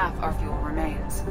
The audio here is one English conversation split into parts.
half our fuel remains.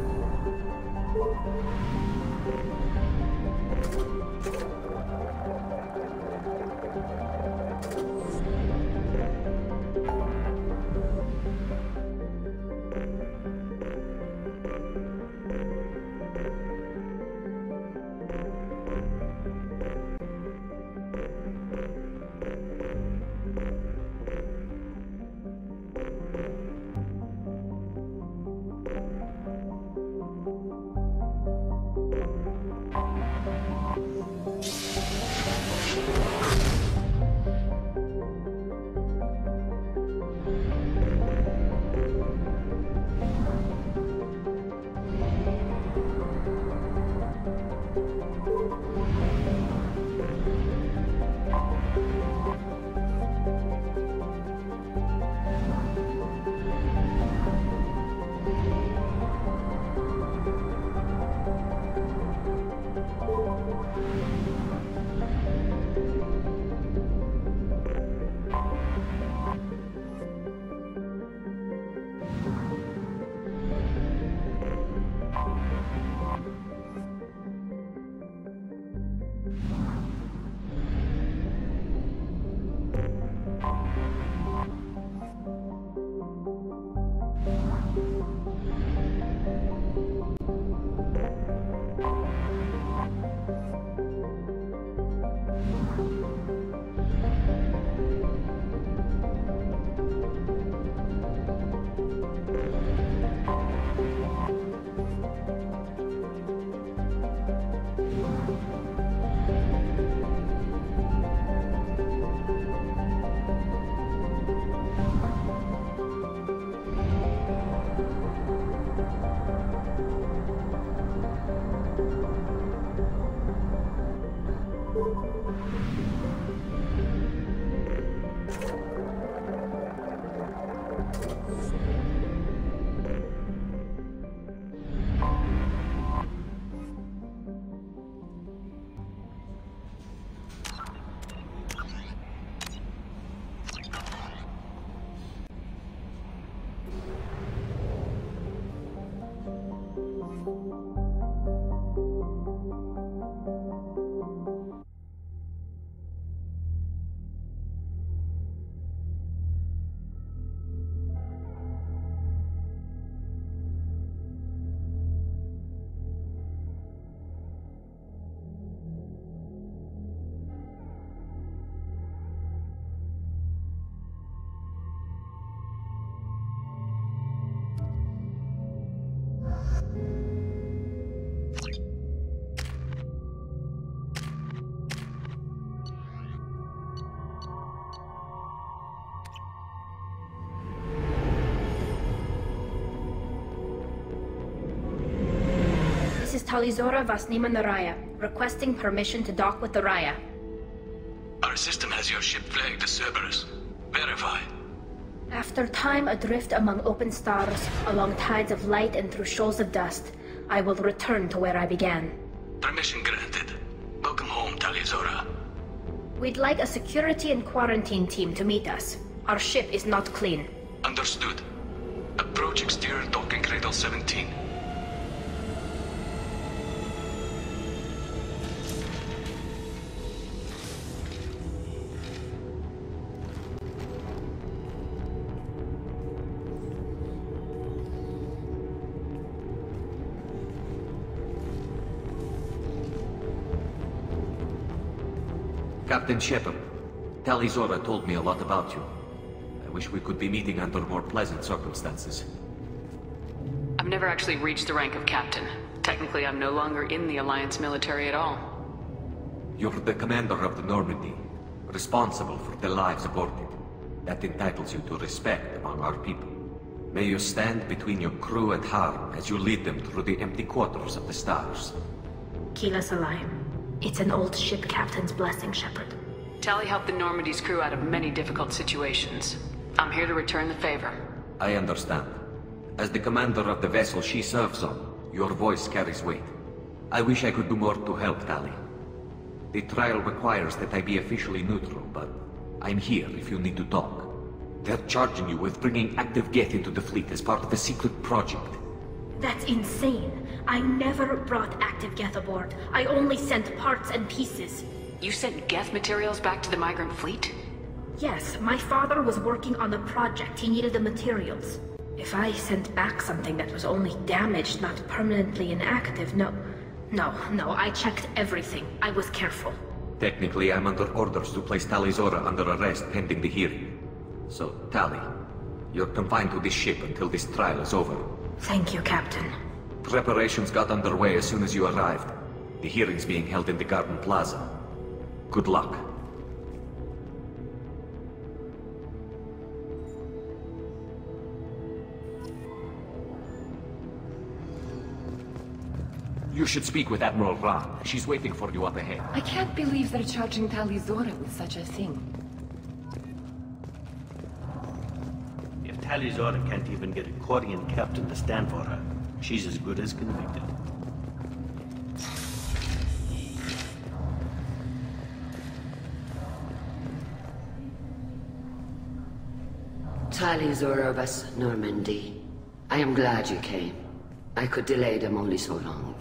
Tali Vasnima Naraya, requesting permission to dock with the Raya. Our system has your ship flagged as Cerberus. Verify. After time adrift among open stars, along tides of light and through shoals of dust, I will return to where I began. Permission granted. Welcome home, Tali. We'd like a security and quarantine team to meet us. Our ship is not clean. Understood. Approach exterior docking cradle 17. Captain Shepard, Tali told me a lot about you. I wish we could be meeting under more pleasant circumstances. I've never actually reached the rank of captain. Technically, I'm no longer in the Alliance military at all. You're the commander of the Normandy, responsible for the lives aborted. That entitles you to respect among our people. May you stand between your crew and harm as you lead them through the empty quarters of the stars. Kila Salayim. It's an old ship captain's blessing, Shepard. Tali helped the Normandy's crew out of many difficult situations. I'm here to return the favor. I understand. As the commander of the vessel she serves on, your voice carries weight. I wish I could do more to help Tali. The trial requires that I be officially neutral, but I'm here if you need to talk. They're charging you with bringing active Geth into the fleet as part of a secret project. That's insane. I never brought active Geth aboard. I only sent parts and pieces. You sent Geth materials back to the migrant fleet? Yes, my father was working on a project. He needed the materials. If I sent back something that was only damaged, not permanently inactive, no, I checked everything. I was careful. Technically, I'm under orders to place Tali Zora under arrest pending the hearing. So, Tali, you're confined to this ship until this trial is over. Thank you, Captain. Preparations got underway as soon as you arrived. The hearing's being held in the Garden Plaza. Good luck. You should speak with Admiral Ra. She's waiting for you up ahead. I can't believe they're charging Tali Zora with such a thing. If Tali Zora can't even get a Quarian captain to stand for her, she's as good as convicted. Tali Zora vas Normandy. I am glad you came. I could delay them only so long.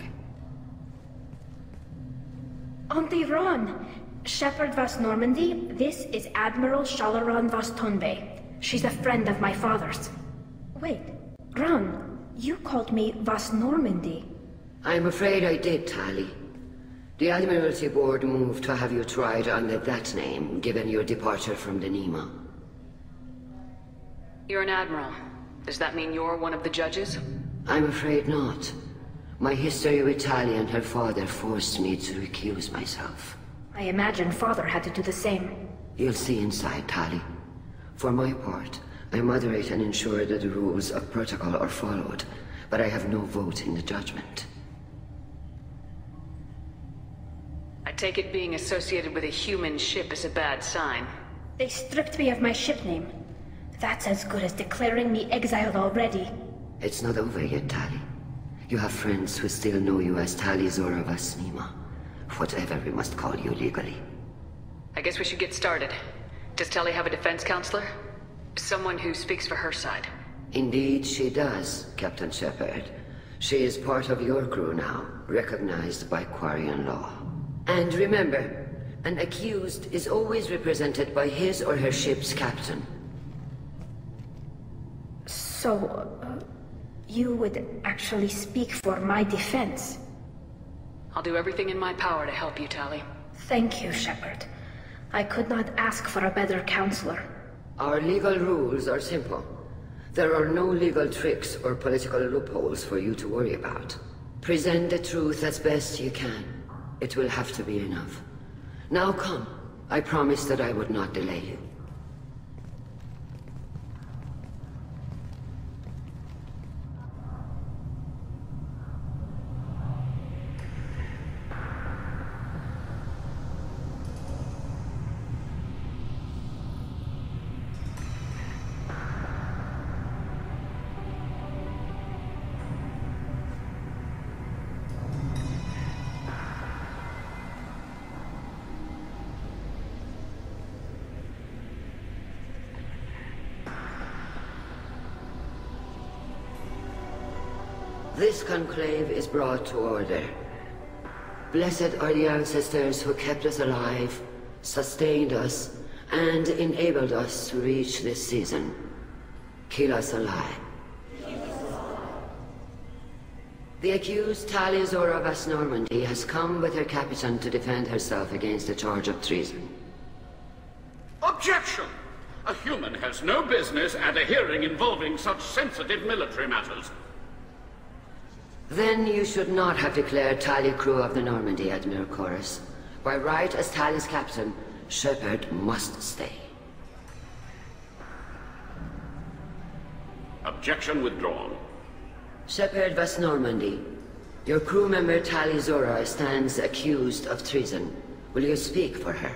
Auntie Ron! Shepard vas Normandy, this is Admiral Shalaran vas Tonbe. She's a friend of my father's. Wait, Ron, you called me vas Normandy. I'm afraid I did, Tali. The Admiralty Board moved to have you tried under that name, given your departure from the Nema. You're an admiral. Does that mean you're one of the judges? I'm afraid not. My history with Tali and her father forced me to recuse myself. I imagine father had to do the same. You'll see inside, Tali. For my part, I moderate and ensure that the rules of protocol are followed, but I have no vote in the judgment. I take it being associated with a human ship is a bad sign. They stripped me of my ship name. That's as good as declaring me exiled already. It's not over yet, Tali. You have friends who still know you as Tali Zora vas Nema. Whatever we must call you legally. I guess we should get started. Does Tali have a defense counselor? Someone who speaks for her side. Indeed she does, Captain Shepard. She is part of your crew now, recognized by Quarian law. And remember, an accused is always represented by his or her ship's captain. So, you would actually speak for my defense? I'll do everything in my power to help you, Tali. Thank you, Shepard. I could not ask for a better counselor. Our legal rules are simple. There are no legal tricks or political loopholes for you to worry about. Present the truth as best you can. It will have to be enough. Now come. I promised that I would not delay you. This conclave is brought to order. Blessed are the ancestors who kept us alive, sustained us, and enabled us to reach this season. Keep us alive. The accused Tali Zora vas Normandy has come with her captain to defend herself against a charge of treason. Objection! A human has no business at a hearing involving such sensitive military matters. Then you should not have declared Tali crew of the Normandy, Admiral Chorus. By right as Tali's captain, Shepard must stay. Objection withdrawn. Shepard vas Normandy. Your crew member Tali Zora stands accused of treason. Will you speak for her?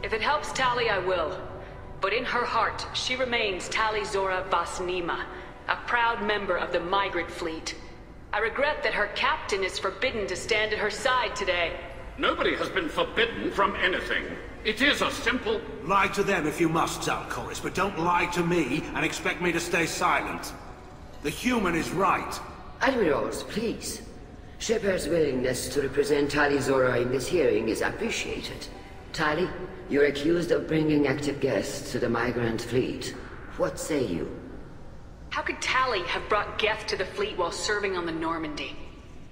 If it helps Tali, I will. But in her heart, she remains Tali Zora vas Nema, a proud member of the migrant fleet. I regret that her captain is forbidden to stand at her side today. Nobody has been forbidden from anything. It is a simple... Lie to them if you must, Zalcoris, but don't lie to me and expect me to stay silent. The human is right. Admirals, please. Shepard's willingness to represent Tali Zora in this hearing is appreciated. Tali, you're accused of bringing active guests to the migrant fleet. What say you? How could Tali have brought Geth to the fleet while serving on the Normandy?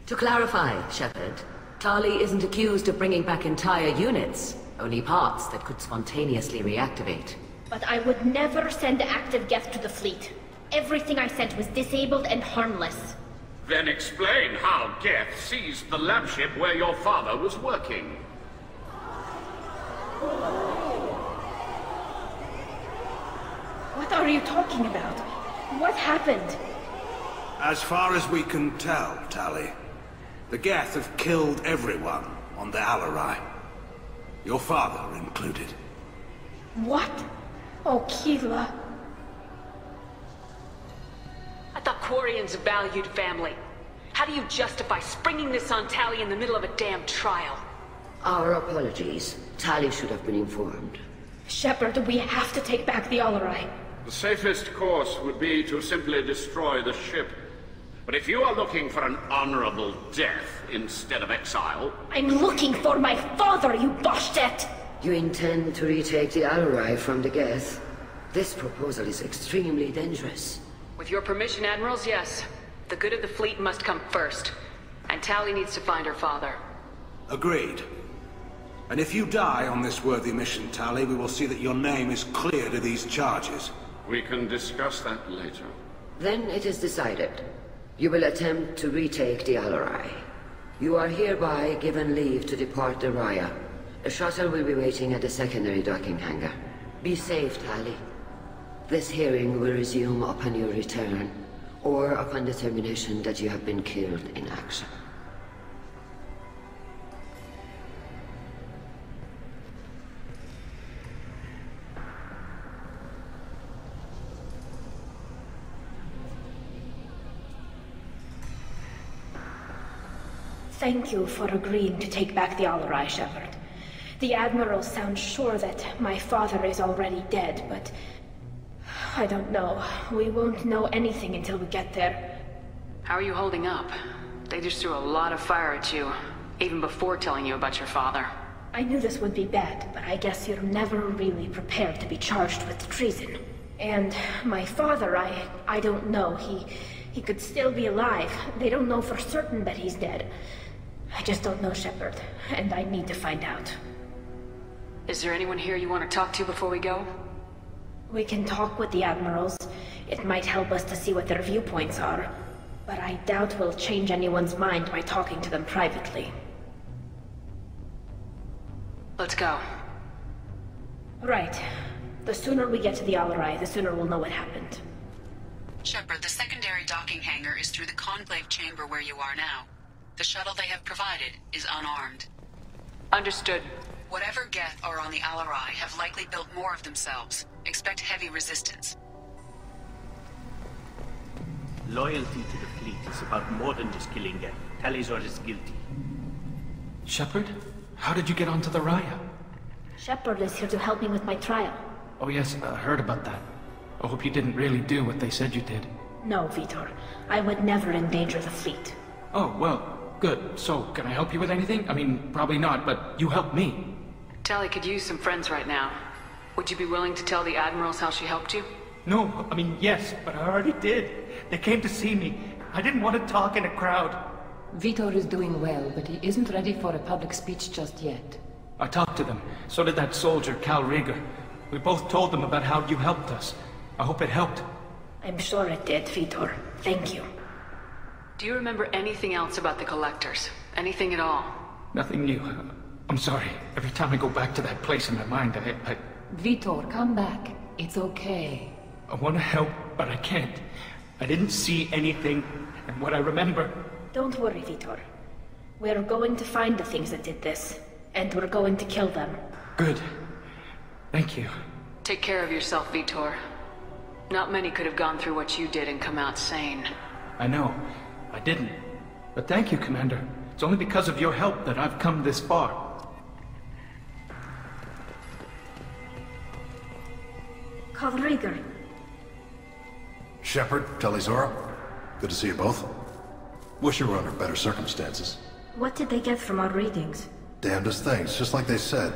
To clarify, Shepard, Tali isn't accused of bringing back entire units, only parts that could spontaneously reactivate. But I would never send active Geth to the fleet. Everything I sent was disabled and harmless. Then explain how Geth seized the lab ship where your father was working. What are you talking about? What happened? As far as we can tell, Tali, the Geth have killed everyone on the Alarai. Your father included. What? Oh, Keela. I thought Quarians valued family. How do you justify springing this on Tali in the middle of a damn trial? Our apologies. Tali should have been informed. Shepard, we have to take back the Alarai. The safest course would be to simply destroy the ship. But if you are looking for an honorable death instead of exile... I'm looking for my father, you Boshtet! You intend to retake the Alarai from the Geth? This proposal is extremely dangerous. With your permission, Admirals, yes. The good of the fleet must come first. And Tali needs to find her father. Agreed. And if you die on this worthy mission, Tali, we will see that your name is cleared of these charges. We can discuss that later. Then it is decided. You will attempt to retake the Alarai. You are hereby given leave to depart the Raya. A shuttle will be waiting at the secondary docking hangar. Be safe, Tali. This hearing will resume upon your return, or upon determination that you have been killed in action. Thank you for agreeing to take back the Alarai, Shepard. The Admiral sounds sure that my father is already dead, but... I don't know. We won't know anything until we get there. How are you holding up? They just threw a lot of fire at you, even before telling you about your father. I knew this would be bad, but I guess you're never really prepared to be charged with treason. And my father, I don't know. He could still be alive. They don't know for certain that he's dead. I just don't know, Shepard, and I need to find out. Is there anyone here you want to talk to before we go? We can talk with the Admirals. It might help us to see what their viewpoints are. But I doubt we'll change anyone's mind by talking to them privately. Let's go. Right. The sooner we get to the Alarai, the sooner we'll know what happened. Shepard, the secondary docking hangar is through the conclave chamber where you are now. The shuttle they have provided is unarmed. Understood. Whatever Geth are on the Alarai have likely built more of themselves. Expect heavy resistance. Loyalty to the fleet is about more than just killing Geth. Tali Zora is guilty. Shepard? How did you get onto the Raya? Shepard is here to help me with my trial. Oh yes, I heard about that. I hope you didn't really do what they said you did. No, Vitor. I would never endanger the fleet. Oh, well, good. So, can I help you with anything? I mean, probably not, but you helped me. Tali could use some friends right now. Would you be willing to tell the Admirals how she helped you? No, I mean, yes, but I already did. They came to see me. I didn't want to talk in a crowd. Vitor is doing well, but he isn't ready for a public speech just yet. I talked to them. So did that soldier, Cal Rieger. We both told them about how you helped us. I hope it helped. I'm sure it did, Vitor. Thank you. Do you remember anything else about the Collectors? Anything at all? Nothing new. I'm sorry. Every time I go back to that place in my mind, I... Vitor, come back. It's okay. I want to help, but I can't. I didn't see anything, and what I remember... Don't worry, Vitor. We're going to find the things that did this, and we're going to kill them. Good. Thank you. Take care of yourself, Vitor. Not many could have gone through what you did and come out sane. I know. I didn't. But thank you, Commander. It's only because of your help that I've come this far. Calriger. Shepard, Tali-Zora. Good to see you both. Wish you were under better circumstances. What did they get from our readings? Damnedest things, just like they said.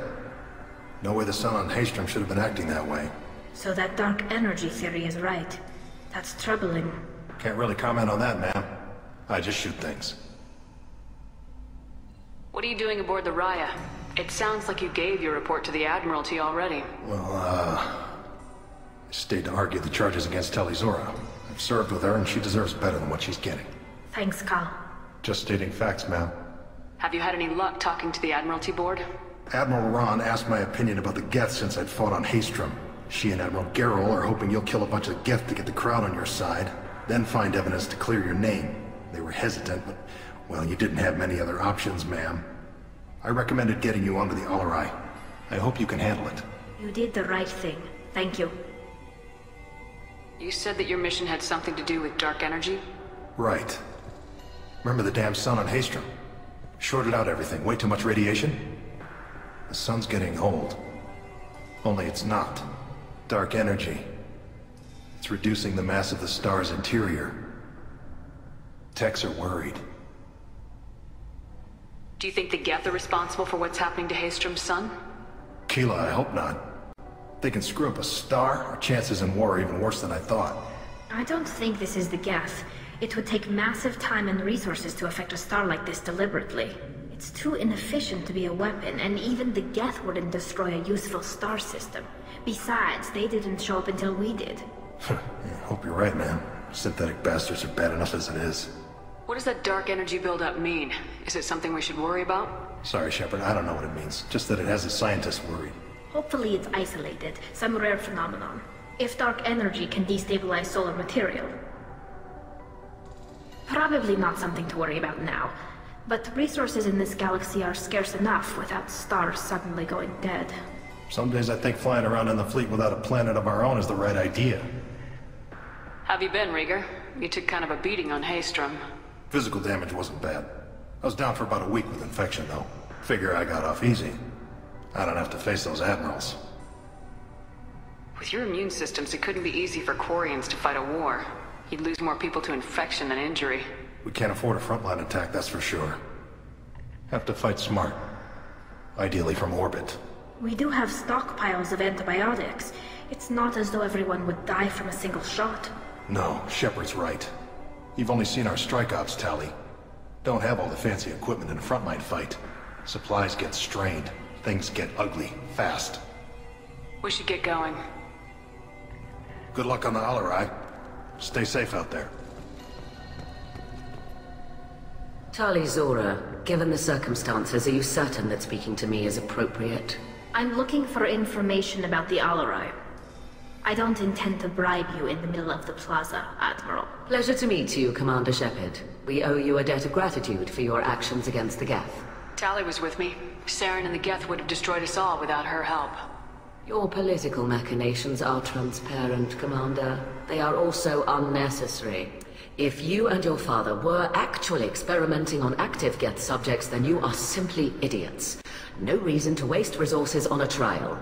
No way the sun on Haystrom should have been acting that way. So that dark energy theory is right. That's troubling. Can't really comment on that, ma'am. I just shoot things. What are you doing aboard the Raya? It sounds like you gave your report to the Admiralty already. Well, I stayed to argue the charges against Tali-Zora. I've served with her and she deserves better than what she's getting. Thanks, Cal. Just stating facts, ma'am. Have you had any luck talking to the Admiralty Board? Admiral Ron asked my opinion about the Geth since I'd fought on Haystrom. She and Admiral Gerrel are hoping you'll kill a bunch of Geth to get the crowd on your side, then find evidence to clear your name. They were hesitant, but, well, you didn't have many other options, ma'am. I recommended getting you onto the Alarai. I hope you can handle it. You did the right thing. Thank you. You said that your mission had something to do with dark energy? Right. Remember the damn sun on Haystrom? Shorted out everything. Way too much radiation? The sun's getting old. Only it's not. Dark energy. It's reducing the mass of the star's interior. Techs are worried. Do you think the Geth are responsible for what's happening to Haystrom's sun? Keela, I hope not. They can screw up a star, our chances in war are even worse than I thought. I don't think this is the Geth. It would take massive time and resources to affect a star like this deliberately. It's too inefficient to be a weapon, and even the Geth wouldn't destroy a useful star system. Besides, they didn't show up until we did. Yeah, hope you're right, man. Synthetic bastards are bad enough as it is. What does that dark energy buildup mean? Is it something we should worry about? Sorry, Shepard, I don't know what it means. Just that it has the scientists worried. Hopefully it's isolated, some rare phenomenon. If dark energy can destabilize solar material. Probably not something to worry about now. But resources in this galaxy are scarce enough without stars suddenly going dead. Some days I think flying around in the fleet without a planet of our own is the right idea. Have you been, Rieger? You took kind of a beating on Haystrom. Physical damage wasn't bad. I was down for about a week with infection, though. Figure I got off easy. I don't have to face those admirals. With your immune systems, it couldn't be easy for Quarians to fight a war. You'd lose more people to infection than injury. We can't afford a frontline attack, that's for sure. Have to fight smart. Ideally from orbit. We do have stockpiles of antibiotics. It's not as though everyone would die from a single shot. No, Shepard's right. You've only seen our strike ops, Tali. Don't have all the fancy equipment in a frontline fight. Supplies get strained. Things get ugly, fast. We should get going. Good luck on the Alarai. Stay safe out there. Tali-Zora, given the circumstances, are you certain that speaking to me is appropriate? I'm looking for information about the Alarai. I don't intend to bribe you in the middle of the plaza, Admiral. Pleasure to meet you, Commander Shepard. We owe you a debt of gratitude for your actions against the Geth. Tali was with me. Saren and the Geth would have destroyed us all without her help. Your political machinations are transparent, Commander. They are also unnecessary. If you and your father were actually experimenting on active Geth subjects, then you are simply idiots. No reason to waste resources on a trial.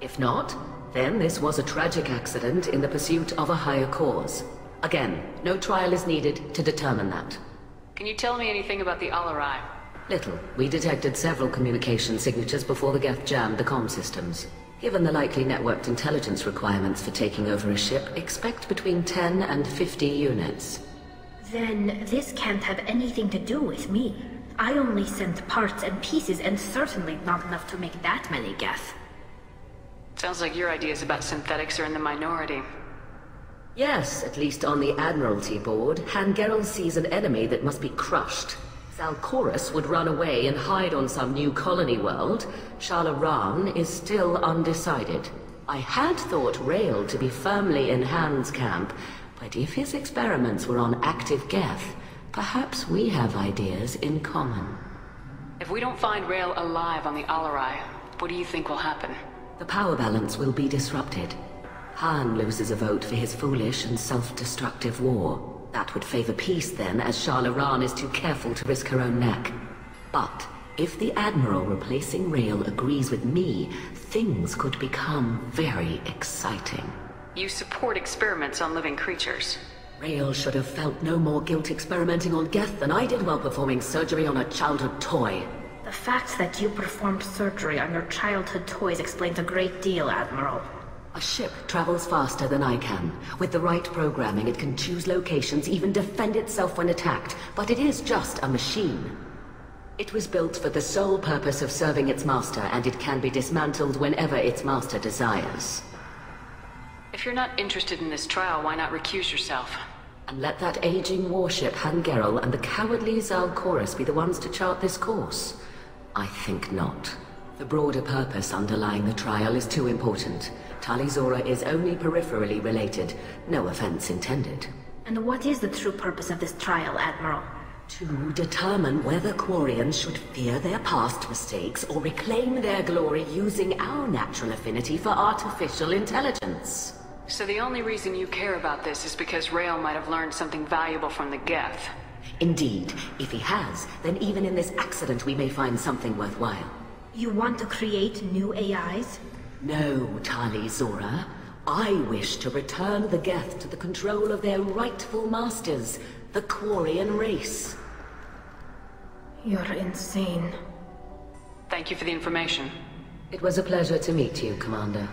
If not, then this was a tragic accident in the pursuit of a higher cause. Again, no trial is needed to determine that. Can you tell me anything about the Alarai? Little. We detected several communication signatures before the Geth jammed the comm systems. Given the likely networked intelligence requirements for taking over a ship, expect between 10 and 50 units. Then this can't have anything to do with me. I only sent parts and pieces, and certainly not enough to make that many Geth. Sounds like your ideas about synthetics are in the minority. Yes, at least on the Admiralty board, Han Gerrel sees an enemy that must be crushed. Zalcorus would run away and hide on some new colony world. Shalaran is still undecided. I had thought Rael to be firmly in Han's camp, but if his experiments were on active Geth, perhaps we have ideas in common. If we don't find Rael alive on the Alarai, what do you think will happen? The power balance will be disrupted. Han loses a vote for his foolish and self-destructive war. That would favor peace then, as Raheel-Leyya is too careful to risk her own neck. But if the Admiral replacing Rael agrees with me, things could become very exciting. You support experiments on living creatures. Rael should have felt no more guilt experimenting on Geth than I did while performing surgery on a childhood toy. The fact that you performed surgery on your childhood toys explains a great deal, Admiral. A ship travels faster than I can. With the right programming, it can choose locations, even defend itself when attacked. But it is just a machine. It was built for the sole purpose of serving its master, and it can be dismantled whenever its master desires. If you're not interested in this trial, why not recuse yourself? And let that aging warship Vanguard and the cowardly Zalcorus be the ones to chart this course? I think not. The broader purpose underlying the trial is too important. Tali is only peripherally related. No offense intended. And what is the true purpose of this trial, Admiral? To determine whether Quarians should fear their past mistakes or reclaim their glory using our natural affinity for artificial intelligence. So the only reason you care about this is because Rael might have learned something valuable from the Geth. Indeed. If he has, then even in this accident we may find something worthwhile. You want to create new AIs? No, Tali Zora. I wish to return the Geth to the control of their rightful masters, the Quarian race. You're insane. Thank you for the information. It was a pleasure to meet you, Commander.